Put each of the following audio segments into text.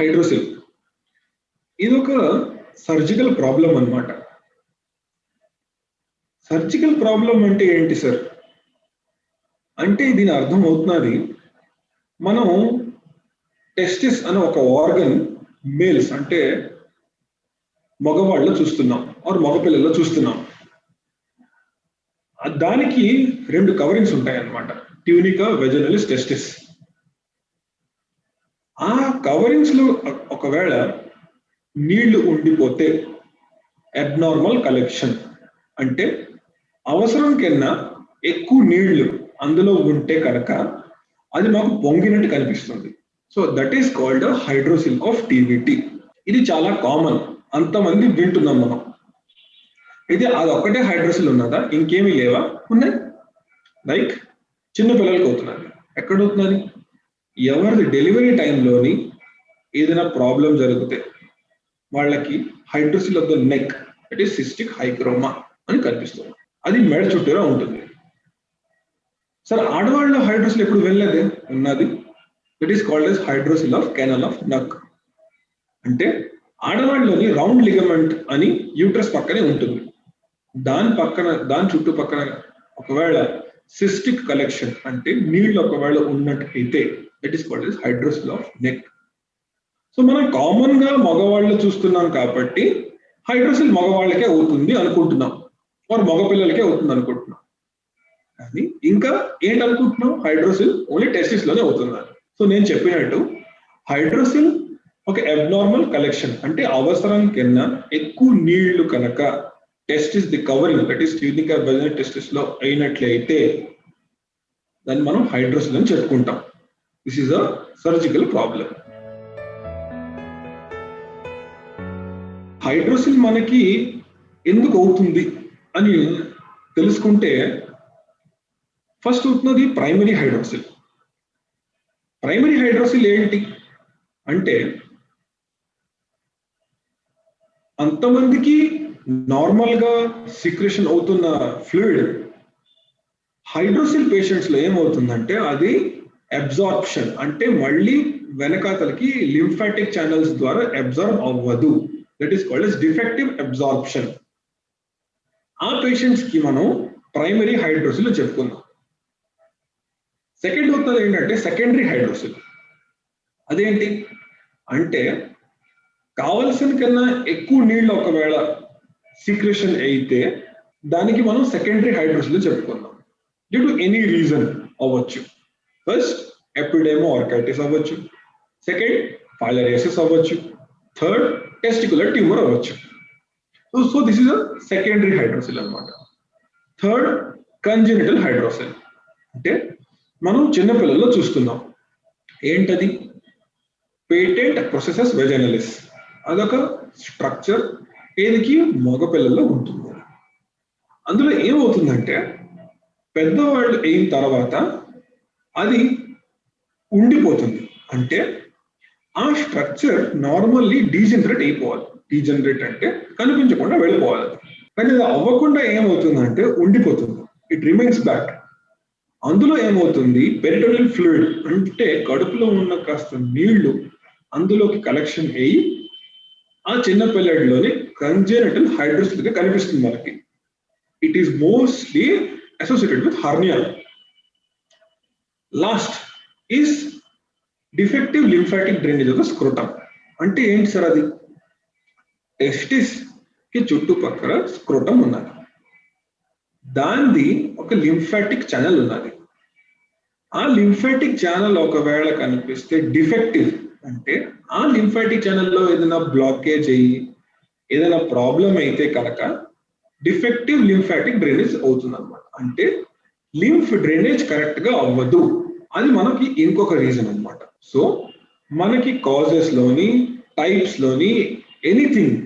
Hydrocele. ఇది ఒక surgical problem అన్నమాట. సర్జికల్ ప్రాబ్లం అంటే ఏంటి సార్ అంటే దీని అర్థం అవుతున్నది, మనం టెస్టిస్ అనే ఒక ఆర్గన్ మేల్స్ అంటే మగవాళ్ళు చూస్తున్నాం ఆర్ మగపిల్లల్లో చూస్తున్నాం. దానికి 2 కవరింగ్స్ ఉంటాయి అన్నమాట, ట్యూనికా, వెజనలిస్, టెస్టిస్. ఆ కవరింగ్స్ లో ఒకవేళ నీళ్లు ఉండిపోతే అబ్నార్మల్ కలెక్షన్ అంటే అవసరం కన్నా ఎక్కువ నీళ్లు అందులో ఉంటే కనుక అది మాకు పొంగినట్టు కనిపిస్తుంది. So that is called hydrocele of TVT. ఇది చాలా కామన్, అంతమంది వింటున్నాం మనం. అయితే అది ఒక్కటే హైడ్రోసిల్ ఉన్నదా, ఇంకేమీ లేవా? ఉన్నాయి. లైక్ చిన్న పిల్లలకి అవుతున్నది. ఎక్కడ అవుతున్నది? ఎవరిది డెలివరీ టైంలోని ఏదైనా ప్రాబ్లం జరిగితే వాళ్ళకి hydrocele of the neck, it is cystic hygroma అని కనిపిస్తుంది. అది మెడ చుట్టూరా ఉంటుంది. సరే, ఆడవాళ్ళ హైడ్రోసిల్ ఎప్పుడు వెళ్ళలేదే, ఉన్నది. It is called as hydrocele of canal of నక్. అంటే ఆడవాళ్ళలోని రౌండ్ లిగమెంట్ అని యూట్రస్ పక్కనే ఉంటుంది. దాని చుట్టుపక్కన ఒకవేళ సిస్టిక్ కలెక్షన్ అంటే నీళ్ళు ఒకవేళ ఉన్నట్టయితే it is called as hydrocele of neck. So మనం కామన్ గా మగవాళ్ళు చూస్తున్నాం కాబట్టి హైడ్రోసిల్ మగవాళ్ళకే అవుతుంది అనుకుంటున్నాం, మరి మగపిల్లలకే అవుతుంది అనుకుంటున్నాం. కానీ ఇంకా ఏంటనుకుంటున్నాం, హైడ్రోసిల్ ఓన్లీ టెస్టిస్ లోనే అవుతున్నారు. సో నేను చెప్పినట్టు హైడ్రోసిల్ ఒక అబ్నార్మల్ కలెక్షన్ అంటే అవసరం కన్నా ఎక్కువ నీళ్లు కనుక testis the covering that is tunica, vaginal, testis లో అయినట్లయితే దాన్ని మనం హైడ్రోసిల్ అని చెప్పుకుంటాం. This is a surgical problem. Hydrocele మనకి ఎందుకు అవుతుంది అని తెలుసుకుంటే ఫస్ట్ అవుతున్నది ప్రైమరీ హైడ్రోసిల్. ప్రైమరీ హైడ్రోసిల్ ఏంటి అంటే అంతమందికి నార్మల్ గా సీక్రెషన్ అవుతున్న ఫ్లూయిడ్ హైడ్రోసిల్ పేషెంట్స్ లో ఏమవుతుందంటే అది అబ్జార్ప్షన్ అంటే మళ్ళీ వెనకాతలకి లింఫాటిక్ ఛానల్స్ ద్వారా అబ్జార్బ్ అవ్వదు. That is called as defective absorption. ఆ పేషెంట్స్ కి మనం ప్రైమరీ హైడ్రోసిల్ చెప్పుకుందాం. సెకండ్ అవుతుంది ఏంటంటే సెకండరీ హైడ్రోసిల్. అదేంటి అంటే కావలసిన కన్నా ఎక్కువ నీళ్ళు ఒకవేళ సీక్రెషన్ అయితే దానికి మనం సెకండరీ హైడ్రోసిల్ చెప్పుకుందాం. డ్యూ టు ఎనీ రీజన్ అవ్వచ్చు. ఫస్ట్ ఎపిడెమో ఆర్కైటిస్ అవ్వచ్చు, సెకండ్ ఫైలరియాసిస్ అవ్వచ్చు, థర్డ్ టెస్టికులర్ ట్యూమర్ అవ్వచ్చు. So this is a secondary hydrocele అన్నమాట. థర్డ్ కంజెనిటల్ హైడ్రోసిల్ అంటే మనం చిన్నపిల్లల్లో చూస్తున్నాం. ఏంటది? పేటెంట్ ప్రొసెసస్ వెజైనలిస్. అదొక స్ట్రక్చర్ ఏదికి మగపిల్లల్లో ఉంటుంది. అందులో ఏమవుతుందంటే పెద్దవాళ్ళు అయిన తర్వాత అది ఉండిపోతుంది. అంటే ఆ స్ట్రక్చర్ నార్మల్లీ డీజనరేట్ అయిపోవాలి. డీజనరేట్ అంటే కనిపించకుండా వెళ్ళిపోవాలి. కానీ అది అవ్వకుండా ఏమవుతుందంటే ఉండిపోతుంది. It remains back. అందులో ఏమవుతుంది, పెరిటోనియల్ ఫ్లూయిడ్ అంటే కడుపులో ఉన్న కాస్త నీళ్లు అందులోకి కలెక్షన్ అయ్యి ఆ చిన్న పిల్లడిలోని కంజెనిటల్ హైడ్రోసిల్ గా కనిపిస్తుంది మనకి. It is mostly associated with hernia. Last is defective lymphatic drainage of the scrotum. అంటే ఏంటి సార్ అది? టెస్టిస్ కి చుట్టుపక్కల స్క్రోటమ్ ఉన్నది, దానిది ఒక లింఫాటిక్ ఛానల్ ఉన్నది. ఆ లింఫాటిక్ ఛానల్ ఒకవేళ కనిపిస్తే డిఫెక్టివ్ అంటే ఆ లింఫాటిక్ ఛానల్లో ఏదైనా బ్లాకేజ్ అయ్యి ఏదైనా ప్రాబ్లం అయితే కనుక డిఫెక్టివ్ లింఫాటిక్ డ్రైనేజ్ అవుతుంది అనమాట. అంటే లింఫ్ డ్రైనేజ్ కరెక్ట్ గా అవ్వదు. అది మనకి ఇంకొక రీజన్ అనమాట. సో మనకి కాజెస్ లోని టైప్స్ లోని ఎనీథింగ్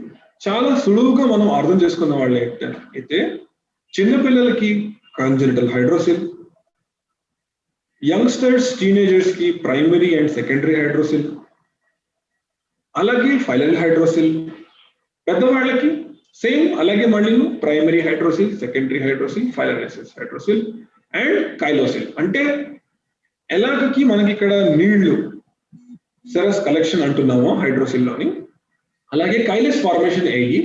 చాలా సులువుగా మనం అర్థం చేసుకున్న వాళ్ళు అయితే చిన్నపిల్లలకి కంజెనిటల్ హైడ్రోసిల్, యంగ్స్టర్స్ టీనేజర్స్ కి ప్రైమరీ అండ్ సెకండరీ హైడ్రోసిల్, అలాగే ఫైలల్ హైడ్రోసిల్. పెద్దవాళ్ళకి సేమ్ అలాగే మళ్ళీ primary hydrocele, secondary hydrocele, filariasis hydrocele and chylocele. అంటే ఎలాగకి మనకి ఇక్కడ నీళ్లు సెరస్ కలెక్షన్ అంటున్నామో హైడ్రోసిల్ లోని, అలాగే కైలస్ ఫార్మేషన్ అయ్యి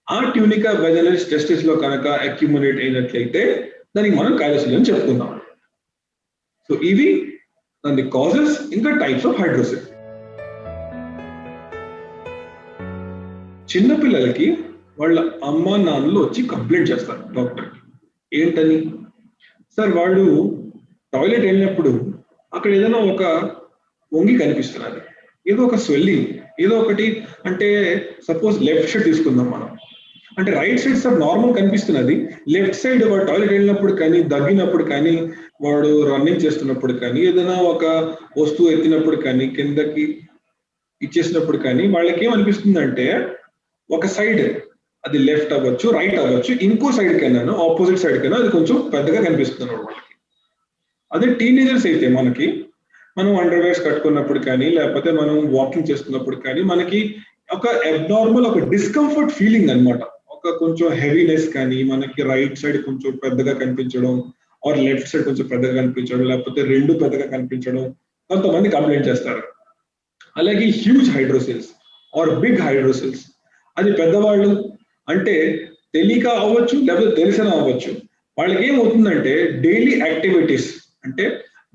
ఆ ట్యూనికా వెజనలిస్ టెస్టిస్ లో కనుక అక్యుములేట్ అయినట్లయితే దానికి మనం కైలసిల్ అని చెప్పుకుందాం. సో ఇవి దాని కాజెస్ ఇంకా టైప్స్ ఆఫ్ హైడ్రోసిల్. చిన్నపిల్లలకి వాళ్ళ అమ్మ నాన్నలు వచ్చి కంప్లైంట్ చేస్తారు డాక్టర్కి. ఏంటని? సార్ వాడు టాయిలెట్ వెళ్ళినప్పుడు అక్కడ ఏదైనా ఒక వంగి కనిపిస్తున్నది, ఏదో ఒక స్వెల్లింగ్, ఏదో ఒకటి. అంటే సపోజ్ లెఫ్ట్ సైడ్ తీసుకుందాం మనం, అంటే రైట్ సైడ్ సార్ నార్మల్ కనిపిస్తున్నది, లెఫ్ట్ సైడ్ వాడు టాయిలెట్ వెళ్ళినప్పుడు కానీ, దగ్గినప్పుడు కానీ, వాడు రన్నింగ్ చేస్తున్నప్పుడు కానీ, ఏదైనా ఒక వస్తువు ఎత్తినప్పుడు కానీ, కిందకి ఇచ్చేసినప్పుడు కానీ వాళ్ళకి ఏమనిపిస్తుందంటే ఒక సైడ్ అది లెఫ్ట్ అవ్వచ్చు, రైట్ అవ్వచ్చు, ఇంకో సైడ్ కైనా ఆపోజిట్ సైడ్ కైనా అది కొంచెం పెద్దగా కనిపిస్తుంది వాళ్ళకి. అదే టీనేజర్స్ అయితే మనం అండర్వేర్స్ కట్టుకున్నప్పుడు కానీ, లేకపోతే మనం వాకింగ్ చేస్తున్నప్పుడు కానీ మనకి ఒక అబ్నార్మల్, ఒక డిస్కంఫర్ట్ ఫీలింగ్ అన్నమాట. ఒక కొంచెం హెవీనెస్ కానీ, మనకి రైట్ సైడ్ కొంచెం పెద్దగా కనిపించడం, ఆర్ లెఫ్ట్ సైడ్ కొంచెం పెద్దగా కనిపించడం, లేకపోతే రెండు పెద్దగా కనిపించడం కొంతమంది కంప్లైంట్ చేస్తారు. అలాగే హ్యూజ్ హైడ్రోసిల్స్ ఆర్ బిగ్ హైడ్రోసిల్స్, అది పెద్దవాళ్ళు అంటే తెలియక అవ్వచ్చు, లేకపోతే తెలిసిన అవ్వచ్చు, వాళ్ళకి ఏమవుతుందంటే డైలీ యాక్టివిటీస్ అంటే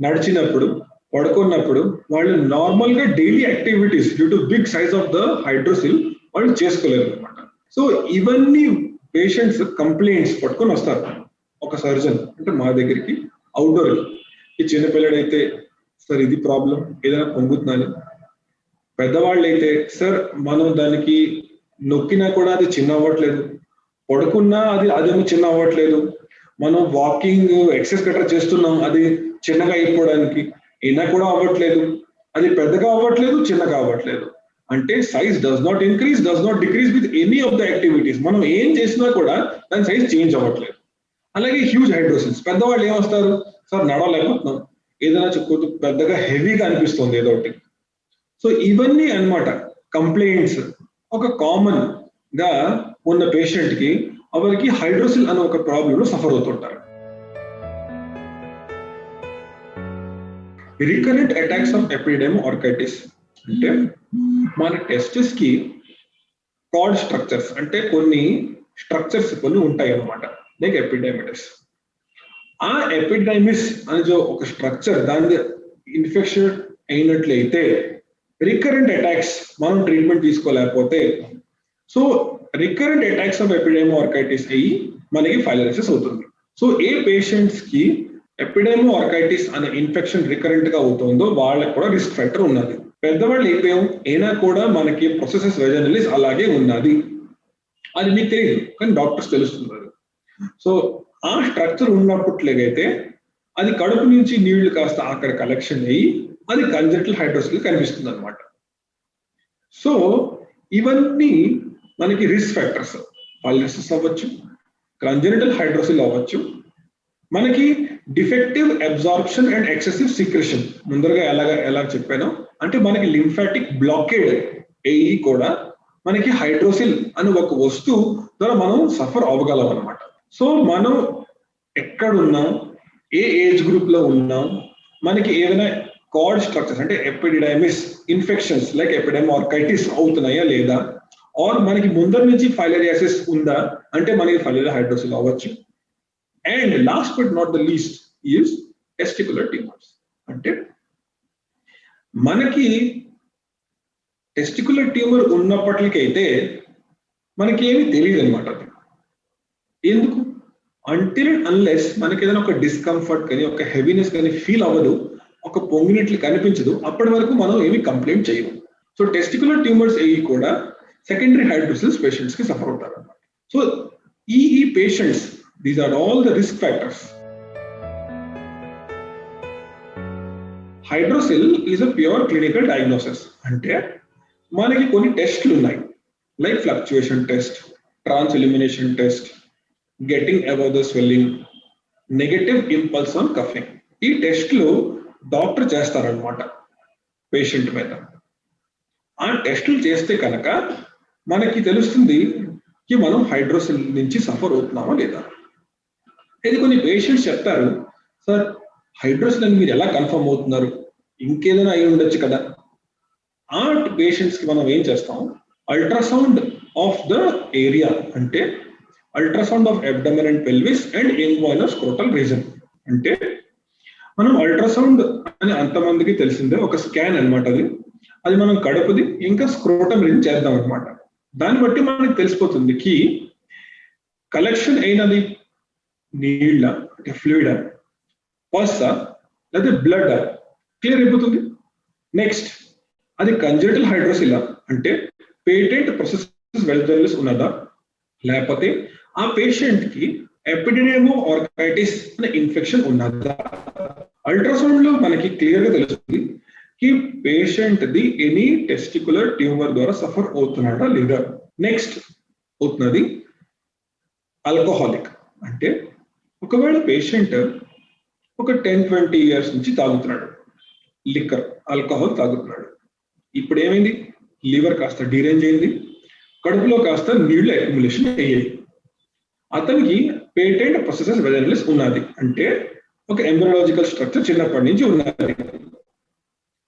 నడిచినప్పుడు, పడుకున్నప్పుడు వాళ్ళు నార్మల్ గా daily activities due to big size of the hydrocele వాళ్ళు చేసుకోలేరు అనమాట. సో ఇవన్నీ పేషెంట్స్ కంప్లైంట్స్ పట్టుకొని వస్తారు ఒక సర్జన్ అంటే మా దగ్గరికి అవుట్డోర్. ఈ చిన్నపిల్లడైతే సార్ ఇది ప్రాబ్లం, ఏదైనా పొంగుతున్నాను. పెద్దవాళ్ళు అయితే సార్ మనం దానికి నొక్కినా కూడా అది చిన్న అవ్వట్లేదు, పడుకున్నా అదేమో చిన్న అవ్వట్లేదు, మనం వాకింగ్ ఎక్సర్సైజ్ గట్రా చేస్తున్నాం అది చిన్నగా అయిపోవడానికి, అయినా కూడా అవ్వట్లేదు, అది పెద్దగా అవ్వట్లేదు, చిన్నగా అవ్వట్లేదు. అంటే size does not increase, does not decrease with any of the activities. మనం ఏం చేసినా కూడా దాని సైజ్ చేంజ్ అవ్వట్లేదు. అలాగే హ్యూజ్ హైడ్రోసిల్స్, పెద్దవాళ్ళు ఏమొస్తారు, సార్ నడవలేకపోతున్నాం, ఏదైనా చెప్పుకోవచ్చు, పెద్దగా హెవీగా అనిపిస్తుంది ఏదో ఒకటి. సో ఇవన్నీ అన్నమాట కంప్లైంట్స్. ఒక కామన్ గా ఉన్న పేషెంట్ కి అవరికి హైడ్రోసిల్ అనే ఒక ప్రాబ్లమ్ లో సఫర్ అవుతుంటారు. Recurrent attacks of epididymo orchitis అంటే మన టెస్టిస్ కి కార్డ్ స్ట్రక్చర్స్ అంటే కొన్ని స్ట్రక్చర్స్ కొన్ని ఉంటాయి అన్నమాట, లైక్ ఎపిడెమిటిస్. ఆ ఎపిడైమిస్ అనేది ఒక స్ట్రక్చర్ దాని ఇన్ఫెక్షన్ అయినట్లయితే రికరెంట్ అటాక్స్ మనం ట్రీట్మెంట్ తీసుకోలేకపోతే, so recurrent attacks of epididymo orchitis అయ్యి మనకి ఫైలరైసిస్ అవుతుంది. సో ఏ పేషెంట్స్ కి ఎపిడెమో ఆర్కైటిస్ అనే ఇన్ఫెక్షన్ రికరెంట్ గా అవుతుందో వాళ్ళకి కూడా రిస్క్ ఫ్యాక్టర్ ఉన్నది. పెద్దవాళ్ళు అయినా కూడా మనకి ప్రొసెసస్ వెజనలిస్ అలాగే ఉన్నది, అది మీకు తెలియదు కానీ డాక్టర్స్ తెలుస్తున్నారు. సో ఆ స్ట్రక్చర్ ఉన్నప్పట్లేగైతే అది కడుపు నుంచి నీళ్లు కాస్త అక్కడ కలెక్షన్ అయ్యి అది కంజెంటల్ హైడ్రోసిల్ కనిపిస్తుంది అనమాట. సో ఇవన్నీ మనకి రిస్క్ ఫ్యాక్టర్స్, ఫైలరైసిస్ అవ్వచ్చు, కంజెనిటల్ హైడ్రోసిల్ అవ్వచ్చు, మనకి defective absorption and excessive secretion. ముందరగా ఎలా చెప్పానో అంటే మనకి లింఫాటిక్ బ్లాకేడ్ అయ్యి కూడా మనకి హైడ్రోసిల్ అని ఒక వస్తువు ద్వారా మనం సఫర్ అవ్వగలం అనమాట. సో మనం ఎక్కడున్నాం, ఏ ఏజ్ గ్రూప్ లో ఉన్నాం, మనకి ఏదైనా కార్డ్ స్ట్రక్చర్స్ అంటే ఎపిడైమిస్ ఇన్ఫెక్షన్స్ లైక్ ఎపిడెమో ఆర్కైటిస్ అవుతున్నాయా లేదా, ఆర్ మనకి ముందర నుంచి ఫైలేరియాసిస్ ఉందా అంటే మనకి ఫైలేరియా హైడ్రోసిల్ అవ్వచ్చు. And last but not the least is testicular tumours. అంటే మనకి టెస్టికులర్ ట్యూమర్ ఉన్నప్పటికైతే మనకి ఏమీ తెలియదు అనమాట. ఎందుకు? అంటిల్ అన్లెస్ మనకి ఏదైనా ఒక డిస్కంఫర్ట్ కానీ ఒక హెవీనెస్ కానీ ఫీల్ అవ్వదు, ఒక పొంగినట్లు కనిపించదు, అప్పటి వరకు మనం ఏమి కంప్లైంట్ చేయము. సో టెస్టికులర్ ట్యూమర్స్ అయ్యి కూడా సెకండరీ హైడ్రోసిల్స్ పేషెంట్స్ కి సఫర్ అవుతారు అన్నమాట. సో ఈ patients, these are all the risk factors. Hydrocele is a pure clinical diagnosis. అంటే మనకి కొన్ని టెస్ట్లు ఉన్నాయి, like fluctuation test, transillumination test, getting above the swelling, negative impulse on coughing. ఈ టెస్ట్లు డాక్టర్ చేస్తారనమాట పేషెంట్ మీద. ఆ టెస్టులు చేస్తే కనుక మనకి తెలుస్తుంది కి మనం హైడ్రోసిల్ నుంచి సఫర్ అవుతున్నామా లేదా. ఇది కొన్ని పేషెంట్స్ చెప్తారు, సార్ హైడ్రోసిల్ అని మీరు ఎలా కన్ఫర్మ్ అవుతున్నారు, ఇంకేదైనా అయి ఉండొచ్చు కదా, ఆ పేషెంట్స్ కి మనం ఏం చేస్తాం, అల్ట్రాసౌండ్ ఆఫ్ ద ఏరియా అంటే ultrasound of abdomen and pelvis and inguinal scrotal region. అంటే మనం అల్ట్రాసౌండ్ అని అంతమందికి తెలిసిందే, ఒక స్కాన్ అనమాట అది. అది మనం కడుపుది ఇంకా స్క్రోటం రీజన్ చేద్దాం అనమాట. దాన్ని బట్టి మనకి తెలిసిపోతుంది కి కలెక్షన్ అయినది నీళ్ళ అంటే ఫ్లూయిడ్, పస్ లేదా బ్లడ్ క్లియర్ అయిపోతుంది. నెక్స్ట్ అది కంజెనిటల్ హైడ్రోసిలా అంటే పేటెంట్ ప్రొసెస్ వెల్జర్నస్ ఉన్నదా, లేకపోతే ఆ పేషెంట్ కి ఎపిడెమో ఆర్కైటిస్ అనే ఇన్ఫెక్షన్ ఉన్నదా. అల్ట్రాసౌండ్ లో మనకి క్లియర్ గా తెలుస్తుంది కి patient the any testicular tumour ద్వారా సఫర్ అవుతున్నాడా లేదా. నెక్స్ట్ అవుతున్నది ఆల్కహాలిక్ అంటే ఒకవేళ పేషెంట్ ఒక 10-20 years నుంచి తాగుతున్నాడు, లిక్కర్ ఆల్కహాల్ తాగుతున్నాడు. ఇప్పుడు ఏమైంది, లివర్ కాస్త డీరేంజ్ అయింది, కడుపులో కాస్త నీళ్లు అక్యుములేషన్ అయ్యాయి. అతనికి పేటెంట్ ప్రొసెసెస్ వెజైనలిస్ ఉన్నది అంటే ఒక ఎంబ్రియాలజికల్ స్ట్రక్చర్ చిన్నప్పటి నుంచి ఉన్నది.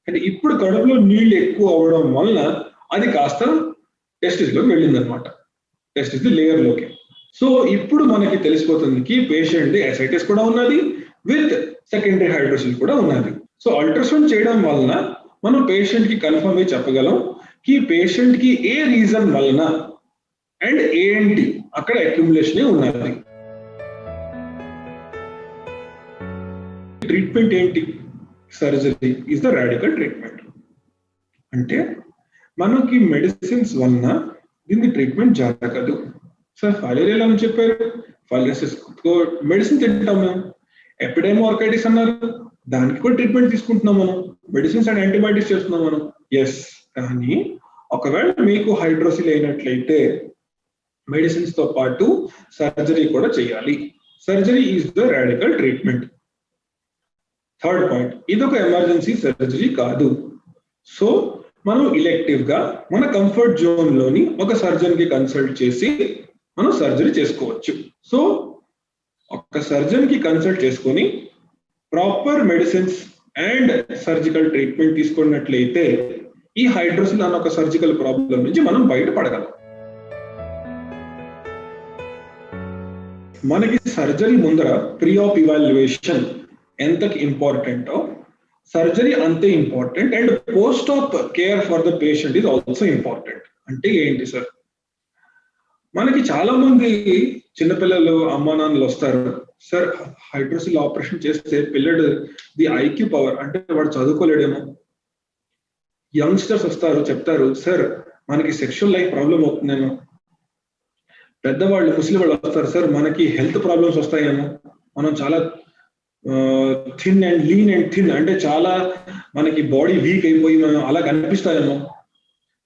అంటే ఇప్పుడు కడుపులో నీళ్లు ఎక్కువ అవడం వలన అది కాస్త టెస్టిస్ లోకి వెళ్ళింది అనమాట, టెస్టిస్ లేయర్ లోకి. సో ఇప్పుడు మనకి తెలిసిపోతుంది కి పేషెంట్ ది అసైటిస్ కూడా ఉన్నది విత్ సెకండరీ హైడ్రోసిల్ కూడా ఉన్నది. సో అల్ట్రాసౌండ్ చేయడం వలన మనం పేషెంట్ కి కన్ఫర్మ్ అయి చెప్పగలం కి పేషెంట్ కి ఏ రీజన్ వలన అండ్ ఏంటి అక్కడ అక్యుములేషన్ ఉన్నది. ట్రీట్మెంట్ ఏంటి, surgery is the radical treatment. అంటే మనకి మెడిసిన్స్ వలన దీనికి ట్రీట్మెంట్ జరగదు. సార్ ఫైలేరియా అని చెప్పారు, ఫైలేరియస్ మెడిసిన్ తింటాం మేము, ఎపిడెమో ఆర్కైటిస్ అన్నారు దానికి కూడా ట్రీట్మెంట్ తీసుకుంటున్నాం మనం, మెడిసిన్స్ అండ్ యాంటీబయాటిక్స్ చేస్తున్నాం మనం. ఎస్, కానీ ఒకవేళ మీకు హైడ్రోసిల్ అయినట్లయితే మెడిసిన్స్ తో పాటు సర్జరీ కూడా చేయాలి. Surgery is the radical treatment. Third point, ఇది ఒక ఎమర్జెన్సీ సర్జరీ కాదు. సో మనం ఇలెక్టివ్ గా మన కంఫర్ట్ జోన్ లోని ఒక సర్జన్ కి కన్సల్ట్ చేసి మనం సర్జరీ చేసుకోవచ్చు. సో ఒక సర్జన్ కి కన్సల్ట్ చేసుకొని proper medicines and surgical treatment తీసుకున్నట్లయితే ఈ హైడ్రోసిల్ అన్న ఒక సర్జికల్ ప్రాబ్లం నుంచి మనం బయటపడగలం. మనకి సర్జరీ ముందర ప్రీ ఆప్ ఇవాల్యుయేషన్ ఎంతకి ఇంపార్టెంటో సర్జరీ అంతే important and post AAP care for the patient is also important. అంటే ఏంటి సార్, మనకి చాలా మంది చిన్నపిల్లలు అమ్మా నాన్నలు వస్తారు, సార్ హైడ్రోసిల్ ఆపరేషన్ చేస్తే పిల్లడు ది ఐక్యూ పవర్ అంటే వాడు చదువుకోలేడేమో. యంగ్స్టర్స్ వస్తారు చెప్తారు, సార్ మనకి సెక్షువల్ లైఫ్ ప్రాబ్లం అవుతుందేమో. పెద్దవాళ్ళు ముసలి వాళ్ళు వస్తారు, సార్ మనకి హెల్త్ ప్రాబ్లమ్స్ వస్తాయేమో, మనం చాలా thin and lean and thin అంటే చాలా మనకి బాడీ వీక్ అయిపోయి మనం అలా కనిపిస్తాయేమో.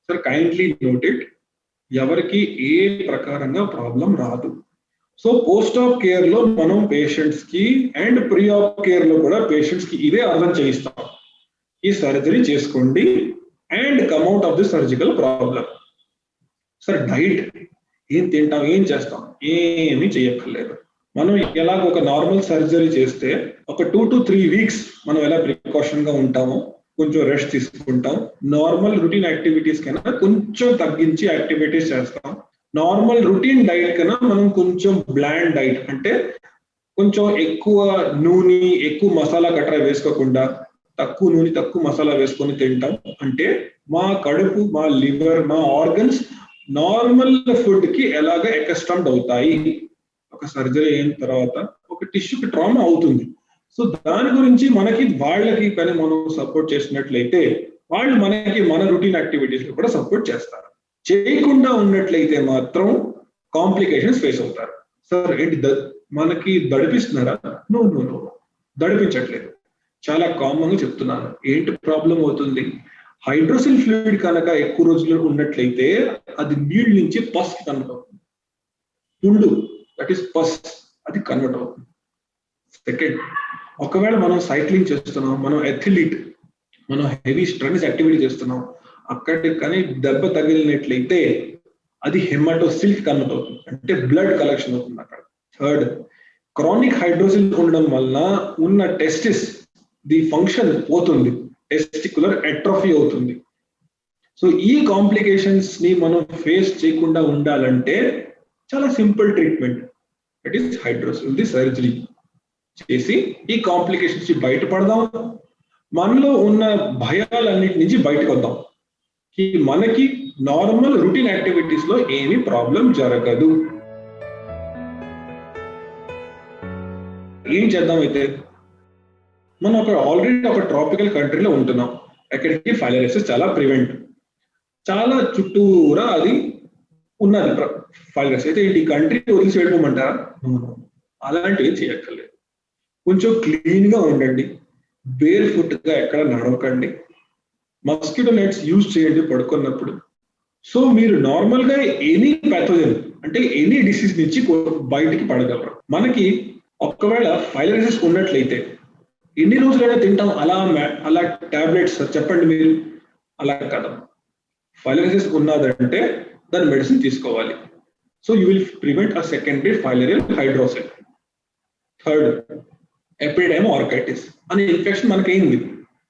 సార్ కైండ్లీ నోట్ ఇట్, ఎవరికి ఏ ప్రకారంగా ప్రాబ్లం రాదు. సో పోస్ట్ ఆప్ కేర్ లో మనం పేషెంట్స్ కి అండ్ ప్రీ ఆప్ కేర్ లో కూడా పేషెంట్స్ కి ఇదే అర్థం చేయిస్తాం, ఈ సర్జరీ చేసుకోండి and come out of the surgical problem. Sir diet ఏం తింటాం ఏం చేస్తాం, ఏమీ చేయక్కర్లేదు. మనం ఎలాగ ఒక నార్మల్ సర్జరీ చేస్తే ఒక 2 to 3 weeks మనం ఎలా ప్రికాషన్ గా ఉంటామో కొంచెం రెస్ట్ తీసుకుంటాం, నార్మల్ రొటీన్ యాక్టివిటీస్ కన్నా కొంచెం తగ్గించి యాక్టివిటీస్ చేస్తాం. నార్మల్ రొటీన్ డైట్ కన్నా మనం కొంచెం బ్లాండ్ డైట్ అంటే కొంచెం ఎక్కువ నూనె ఎక్కువ మసాలా కట్రా వేసుకోకుండా తక్కువ నూనె తక్కువ మసాలా వేసుకొని తింటాం. అంటే మా కడుపు మా లివర్ మా ఆర్గన్స్ నార్మల్ ఫుడ్ కి ఎలాగ అకస్టమ్డ్ అవుతాయి. ఒక సర్జరీ అయిన తర్వాత ఒక టిష్యూకి ట్రామా అవుతుంది. సో దాని గురించి మనకి వాళ్ళకి కానీ మనం సపోర్ట్ చేసినట్లయితే వాళ్ళు మనకి మన రొటీన్ యాక్టివిటీస్ లో కూడా సపోర్ట్ చేస్తారు. చేయకుండా ఉన్నట్లయితే మాత్రం కాంప్లికేషన్స్ ఫేస్ అవుతారు. సార్ ఏంటి మనకి దడిపిస్తున్నారా? నో నో నో, దడిపించట్లేదు. చాలా కామన్ గా చెప్తున్నాను. ఏంటి ప్రాబ్లం అవుతుంది, హైడ్రోసిల్ ఫ్లూయిడ్ కనుక ఎక్కువ రోజులు ఉన్నట్లయితే అది నీళ్ళ నుంచి పస్ కన్వర్ట్ అవుతుంది, పుండు దట్ ఈస్ పస్ అది కన్వర్ట్ అవుతుంది. సెకండ్, ఒకవేళ మనం సైక్లింగ్ చేస్తున్నాం, మనం అథ్లీట్, మనం హెవీ స్ట్రెంగ్త్ యాక్టివిటీ చేస్తున్నాం, అక్కడికి కానీ దెబ్బ తగిలినట్లయితే అది హెమటోసిల్ కన్వర్ట్ అవుతుంది, అంటే బ్లడ్ కలెక్షన్ అవుతుంది అక్కడ. థర్డ్, క్రానిక్ హైడ్రోసిల్ ఉండడం వల్ల ఉన్న టెస్టిస్ ది ఫంక్షన్ పోతుంది, టెస్టికులర్ అట్రోఫీ అవుతుంది. సో ఈ కాంప్లికేషన్స్ ని మనం ఫేస్ చేయకుండా ఉండాలంటే చాలా simple treatment, that is hydrocele surgery చేసి ఈ కాంప్లికేషన్స్ నుంచి బయటపడదాం, మనలో ఉన్న భయాలన్నిటి నుంచి బయటకు వద్దాం, మనకి నార్మల్ రొటీన్ యాక్టివిటీస్ లో ఏమీ ప్రాబ్లం జరగదు. ఏం చేద్దాం అయితే, మనం ఆల్రెడీ ఒక ట్రాపికల్ కంట్రీలో ఉంటున్నాం, ఎక్కడికి ఫైలరైసిస్ చాలా ప్రివెంట్, చాలా చుట్టూరా అది ఉన్నది ఫైలరైసిస్. అయితే ఈ కంట్రీ వదిలిసి వెళ్ళిపోమంటారా? అలాంటివి చేయక్కర్లేదు. కొంచెం క్లీన్ గా ఉండండి, బేర్ ఫుట్ గా ఎక్కడ నడవకండి, మస్కిటో నెట్స్ యూజ్ చేయండి పడుకున్నప్పుడు. సో మీరు నార్మల్ గా ఎనీ ప్యాథోజన్ అంటే ఎనీ డిసీజ్ నుంచి బయటికి పడగలరు. మనకి ఒకవేళ ఫైలరైసిస్ ఉన్నట్లయితే ఎన్ని రోజులైనా తింటాం అలా టాబ్లెట్స్? చెప్పండి మీరు. అలా కదా, ఫైలరైసిస్ ఉన్నదంటే దాని మెడిసిన్ తీసుకోవాలి. So you will prevent a secondary filarial hydrocele. Third, epididymo orchitis అనే ఇన్ఫెక్షన్ మనకైంది,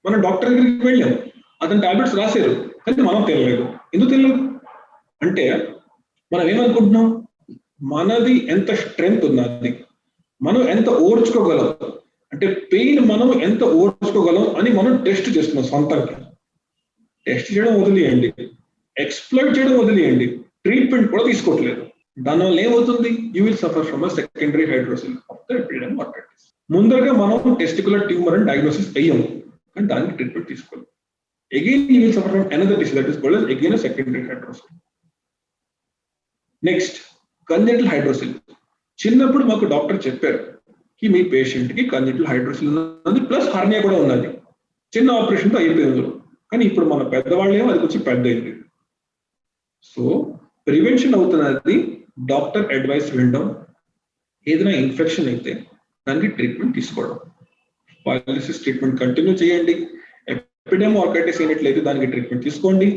మనం డాక్టర్ దగ్గరికి వెళ్ళాం, అతను టాబ్లెట్స్ రాశారు, కానీ మనం తినలేదు. ఎందుకు తినలేదు అంటే మనం ఏమనుకుంటున్నాం, మనది ఎంత స్ట్రెంగ్త్ ఉన్నది, మనం ఎంత ఓర్చుకోగలం, అంటే పెయిన్ మనం ఎంత ఓర్చుకోగలం అని మనం టెస్ట్ చేస్తున్నాం సొంతంగా. టెస్ట్ చేయడం వదిలేయండి, ఎక్స్ప్లోర్ చేయడం వదిలేయండి, ట్రీట్మెంట్ కూడా తీసుకోవట్లేదు. దానివల్ల ఏమవుతుంది, you will suffer from a secondary hydrocele of the epididymo orchitis. ముందరగా మనం టెస్టికులర్ ట్యూమర్ అని డయాగ్నోసిస్ అయ్యాము, కానీ దానికి ట్రీట్మెంట్ తీసుకోవాలి. Again you will suffer from another disease, that is called as again a secondary hydrocele. Next, congenital hydrocele. చిన్నప్పుడు మాకు doctor చెప్పారు కి మీ పేషెంట్ కి కంజెంటల్ హైడ్రోసిల్ ఉన్నది ప్లస్ హర్నియా కూడా ఉన్నది, చిన్న ఆపరేషన్తో అయిపోయింది. కానీ ఇప్పుడు మన పెద్దవాళ్ళేమో అది కొంచెం పెద్ద అయింది. సో ప్రివెన్షన్ అవుతున్నది డాక్టర్ అడ్వైస్ వినడం, ఏదైనా ఇన్ఫెక్షన్ అయితే దానికి ట్రీట్మెంట్ తీసుకోవడం, ఫైలరైసిస్ ట్రీట్మెంట్ కంటిన్యూ చేయండి, ఎపిడెమో ఆర్కైటిస్ అయినట్లయితే దానికి ట్రీట్మెంట్ తీసుకోండి,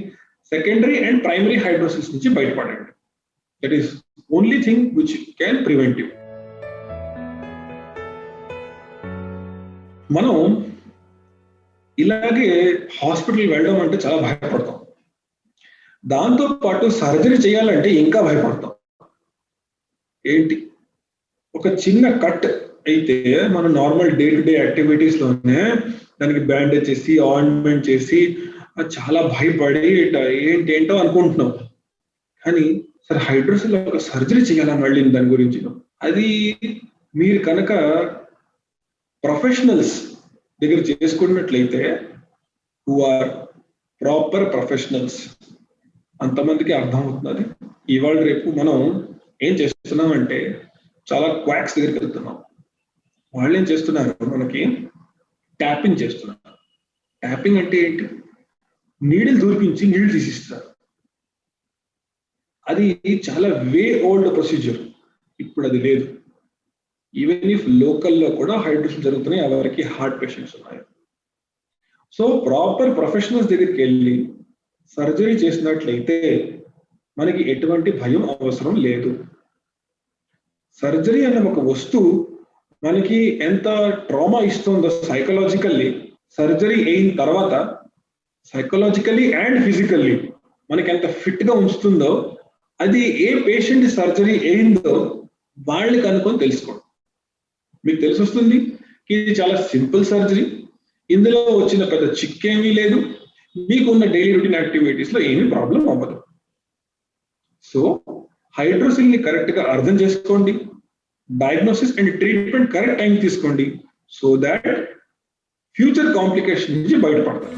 సెకండరీ అండ్ ప్రైమరీ హైడ్రోసిస్ నుంచి బయటపడండి. That is only thing which can prevent you. మనం ఇలాగే హాస్పిటల్ వెళ్ళడం అంటే చాలా భయపడతాం, దాంతో పాటు సర్జరీ చేయాలంటే ఇంకా భయపడతాం. ఏంటి, ఒక చిన్న కట్ అయితే మనం normal day to day activities లోనే దానికి బ్యాండేజ్ చేసి ఆయింట్మెంట్ చేసి చాలా భయపడి ఏంటేంటో అనుకుంటున్నాం. కానీ సరే హైడ్రోసిల్ ఒక సర్జరీ చేయాలని మళ్ళీ దాని గురించి అది మీరు కనుక ప్రొఫెషనల్స్ దగ్గర చేసుకున్నట్లయితే, హూ ఆర్ ప్రాపర్ ప్రొఫెషనల్స్, అంతమందికి అర్థమవుతున్నది. ఇవాళ రేపు మనం ఏం చేస్తున్నామంటే చాలా క్వాక్స్ దగ్గరికి వెళ్తున్నాం, వాళ్ళు ఏం చేస్తున్నారు, మనకి ట్యాపింగ్ చేస్తున్నారు. ట్యాపింగ్ అంటే ఏంటి, నీడిల్ దూర్పించి నీళ్ళు తీసిస్తారు. అది చాలా వే ఓల్డ్ ప్రొసీజర్, ఇప్పుడు అది లేదు. ఈవెన్ ఇఫ్ లోకల్లో కూడా హైడ్రోసిల్ జరుగుతున్నాయి, ఎవరికి హార్ట్ పేషెంట్స్ ఉన్నాయి. సో ప్రాపర్ ప్రొఫెషనల్స్ దగ్గరికి వెళ్ళి సర్జరీ చేసినట్లయితే మనకి ఎటువంటి భయం అవసరం లేదు. సర్జరీ అనే ఒక వస్తువు మనకి ఎంత ట్రామా ఇస్తుందో సైకలాజికల్లీ, సర్జరీ అయిన తర్వాత సైకలాజికల్లీ అండ్ ఫిజికల్లీ మనకి ఎంత ఫిట్ గా ఉంచుతుందో, అది ఏ పేషెంట్ సర్జరీ అయిందో వాళ్ళకి అనుకొని తెలుసుకోండి. మీకు తెలిసి వస్తుంది ఇది చాలా సింపుల్ సర్జరీ, ఇందులో వచ్చిన పెద్ద చిక్కేమీ లేదు, మీకున్న డైలీ రొటీన్ యాక్టివిటీస్ లో ఏమీ ప్రాబ్లం అవ్వదు. సో హైడ్రోసిల్ ని కరెక్ట్ గా అర్థం చేసుకోండి, diagnosis and treatment correct time తీసుకోండి, సో దాట్ ఫ్యూచర్ కాంప్లికేషన్ నుంచి బయటపడతారు.